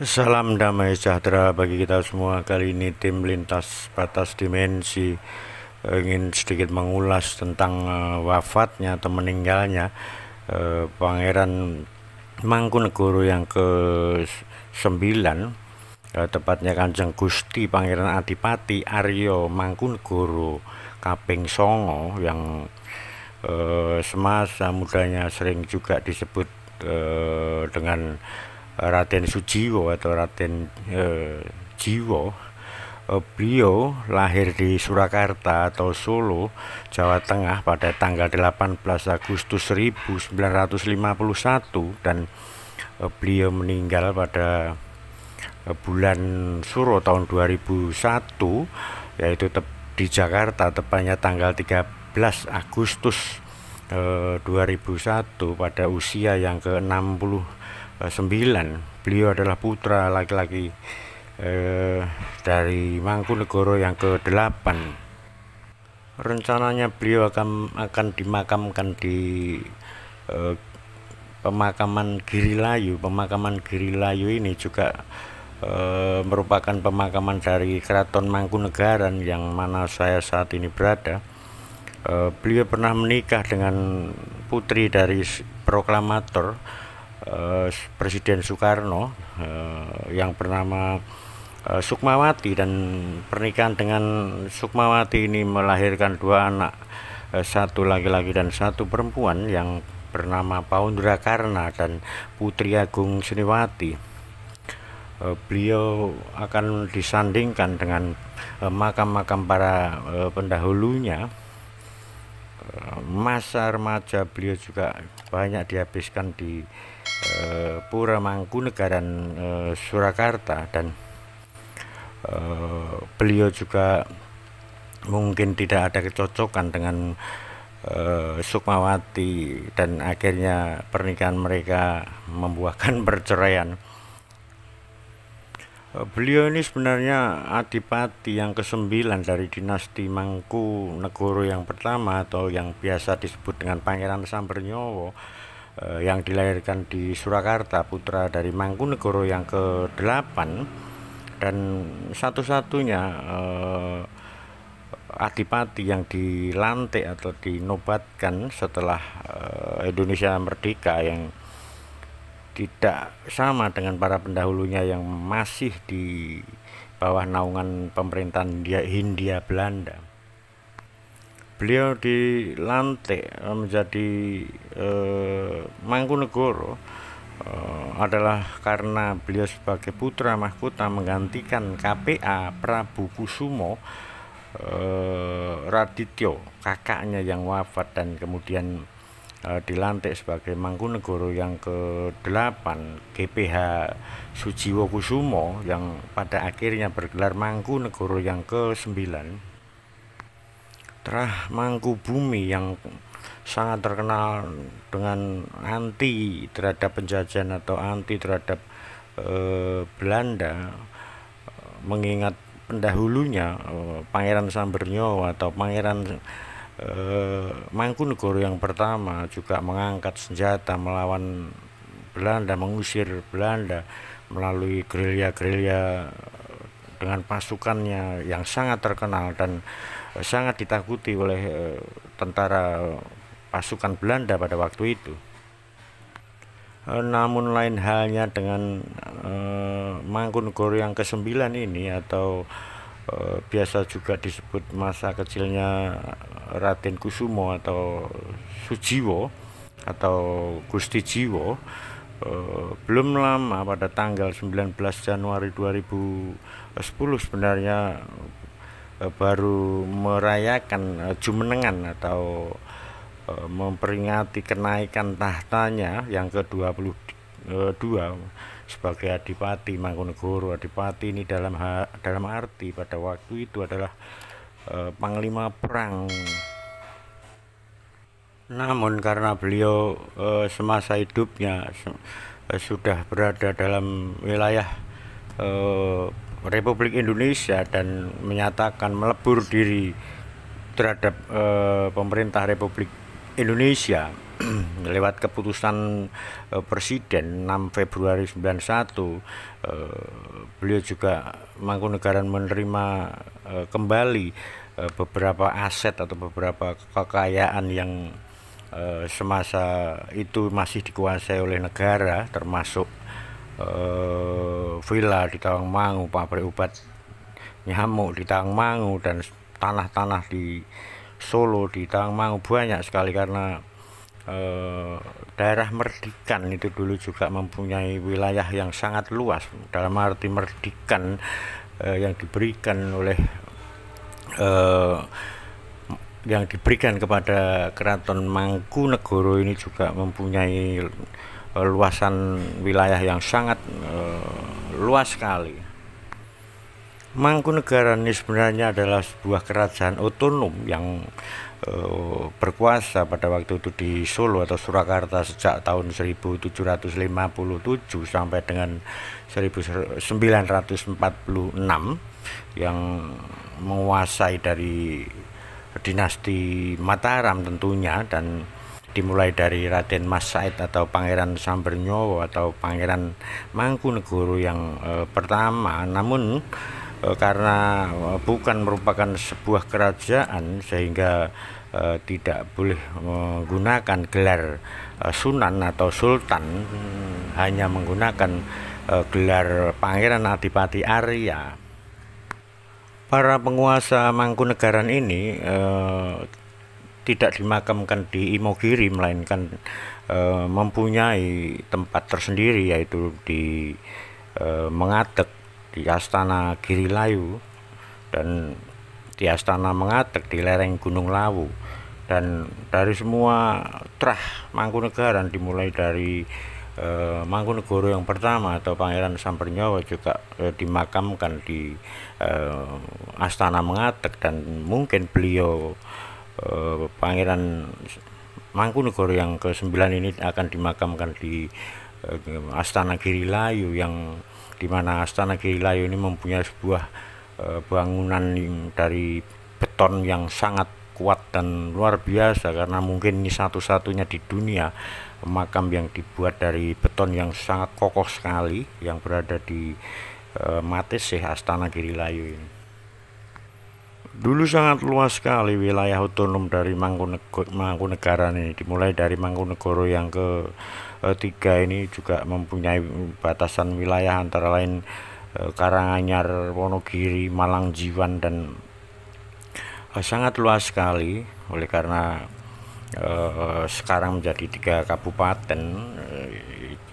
Salam damai sejahtera bagi kita semua. Kali ini tim lintas batas dimensi ingin sedikit mengulas tentang wafatnya atau meninggalnya Pangeran Mangkunegoro yang ke-9, tepatnya Kanjeng Gusti Pangeran Adipati Aryo Mangkunegoro kaping songo, yang semasa mudanya sering juga disebut dengan Raden Sujiwo atau Raden Jiwo. Beliau lahir di Surakarta atau Solo, Jawa Tengah pada tanggal 18 Agustus 1951 dan beliau meninggal pada bulan Suro tahun 2001, yaitu di Jakarta, tepatnya tanggal 13 Agustus 2001 pada usia yang ke-69. Beliau adalah putra laki-laki dari Mangkunegoro yang ke-8. Rencananya beliau akan dimakamkan di pemakaman Girilayu. Pemakaman Girilayu ini juga merupakan pemakaman dari Keraton Mangkunegaran yang mana saya saat ini berada. Beliau pernah menikah dengan putri dari proklamator Presiden Soekarno yang bernama Sukmawati, dan pernikahan dengan Sukmawati ini melahirkan dua anak, satu laki-laki dan satu perempuan, yang bernama Paundra Karna dan Putri Agung Siniwati. Beliau akan disandingkan dengan makam-makam para pendahulunya. Masa remaja beliau juga banyak dihabiskan di Pura Mangkunegaran Surakarta, dan beliau juga mungkin tidak ada kecocokan dengan Sukmawati, dan akhirnya pernikahan mereka membuahkan perceraian. Beliau ini sebenarnya adipati yang ke-9 dari dinasti Mangkunegoro yang pertama, atau yang biasa disebut dengan Pangeran Sambernyowo, yang dilahirkan di Surakarta, putra dari Mangkunegoro yang ke-8 dan satu-satunya adipati yang dilantik atau dinobatkan setelah Indonesia merdeka, yang tidak sama dengan para pendahulunya yang masih di bawah naungan pemerintahan Hindia Belanda. Beliau dilantik menjadi Mangkunegoro adalah karena beliau sebagai putra mahkota menggantikan KPA Prabu Kusumo Radityo, kakaknya yang wafat, dan kemudian dilantik sebagai Mangkunegoro yang ke-8 GPH Sujiwo Kusumo, yang pada akhirnya bergelar Mangkunegoro yang ke-9. Terah Mangkubumi yang sangat terkenal dengan anti terhadap penjajahan atau anti terhadap Belanda, mengingat pendahulunya Pangeran Sambernyowo atau Pangeran Mangkunegoro yang pertama juga mengangkat senjata melawan Belanda, mengusir Belanda melalui gerilya-gerilya dengan pasukannya yang sangat terkenal dan sangat ditakuti oleh tentara pasukan Belanda pada waktu itu. Namun lain halnya dengan Mangkunegoro yang ke-9 ini, atau biasa juga disebut masa kecilnya Raden Kusumo atau Sujiwo atau Gusti Jiwo. Belum lama, pada tanggal 19 Januari 2010 sebenarnya baru merayakan Jumenengan atau memperingati kenaikan tahtanya yang ke-22 sebagai Adipati Mangkunegoro. Adipati ini dalam arti pada waktu itu adalah panglima perang. Namun karena beliau semasa hidupnya sudah berada dalam wilayah Republik Indonesia dan menyatakan melebur diri terhadap pemerintah Republik Indonesia, lewat keputusan Presiden 6 Februari 91, beliau juga Mangkunegaran menerima kembali beberapa aset atau beberapa kekayaan yang semasa itu masih dikuasai oleh negara, termasuk villa di Tawangmangu, pabrik obat nyamuk di Tawangmangu, dan tanah-tanah di Solo di Tawangmangu banyak sekali, karena daerah Merdikan itu dulu juga mempunyai wilayah yang sangat luas. Dalam arti Merdikan yang diberikan oleh yang diberikan kepada Keraton Mangkunegoro ini juga mempunyai luasan wilayah yang sangat luas sekali. Mangkunegaran ini sebenarnya adalah sebuah kerajaan otonom yang berkuasa pada waktu itu di Solo atau Surakarta sejak tahun 1757 sampai dengan 1946, yang menguasai dari dinasti Mataram tentunya, dan dimulai dari Raden Mas Said atau Pangeran Sambernyowo atau Pangeran Mangkunegoro yang pertama. Namun karena bukan merupakan sebuah kerajaan, sehingga tidak boleh menggunakan gelar Sunan atau Sultan, hanya menggunakan gelar Pangeran Adipati Arya. Para penguasa Mangkunegaran ini tidak dimakamkan di Imogiri, melainkan mempunyai tempat tersendiri, yaitu di Mengadek, di Astana Girilayu, dan di Astana Mengadek di lereng Gunung Lawu. Dan dari semua trah Mangkunegaran, dimulai dari Mangkunegoro yang pertama atau Pangeran Sambernyowo juga dimakamkan di Astana Mengadek, dan mungkin beliau Pangeran Mangkunegoro yang ke-9 ini akan dimakamkan di Astana Girilayu, yang dimana Astana Girilayu ini mempunyai sebuah bangunan dari beton yang sangat kuat dan luar biasa, karena mungkin ini satu-satunya di dunia makam yang dibuat dari beton yang sangat kokoh sekali, yang berada di Matesih Astana Girilayu ini. Dulu sangat luas sekali wilayah otonom dari Mangkunegaran ini, dimulai dari Mangkunegoro yang ke-3 ini juga mempunyai batasan wilayah antara lain Karanganyar, Wonogiri, Malang, Jiwan, dan sangat luas sekali. Oleh karena sekarang menjadi 3 kabupaten,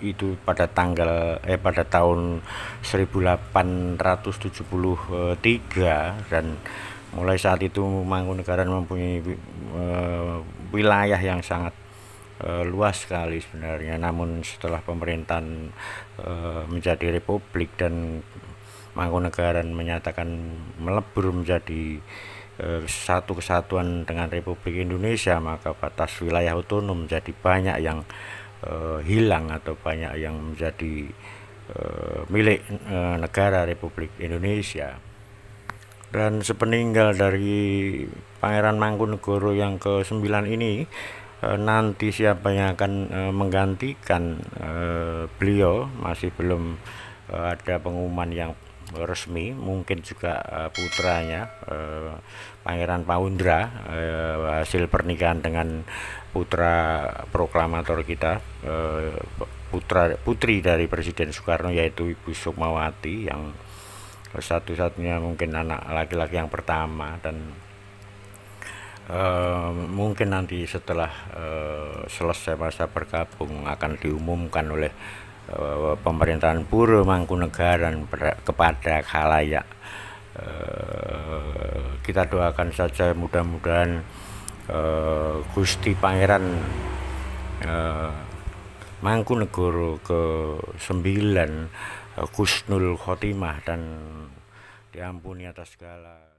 itu pada tahun 1873, dan mulai saat itu Mangkunegaran mempunyai wilayah yang sangat luas sekali sebenarnya. Namun setelah pemerintahan menjadi republik dan Mangkunegaran menyatakan melebur menjadi satu kesatuan dengan Republik Indonesia, maka batas wilayah otonom menjadi banyak yang hilang atau banyak yang menjadi milik negara Republik Indonesia. Dan sepeninggal dari Pangeran Mangkunegoro yang ke-9 ini, nanti siapa yang akan menggantikan beliau masih belum ada pengumuman yang resmi. Mungkin juga putranya Pangeran Paundra, hasil pernikahan dengan putra proklamator kita, putri dari Presiden Soekarno, yaitu Ibu Sukmawati, yang satu-satunya mungkin anak laki-laki yang pertama. Dan mungkin nanti setelah selesai masa bergabung akan diumumkan oleh pemerintahan Puro Mangkunegaran kepada khalayak. Kita doakan saja mudah-mudahan Gusti Pangeran Mangkunegoro ke-9 Husnul Khotimah dan diampuni atas segala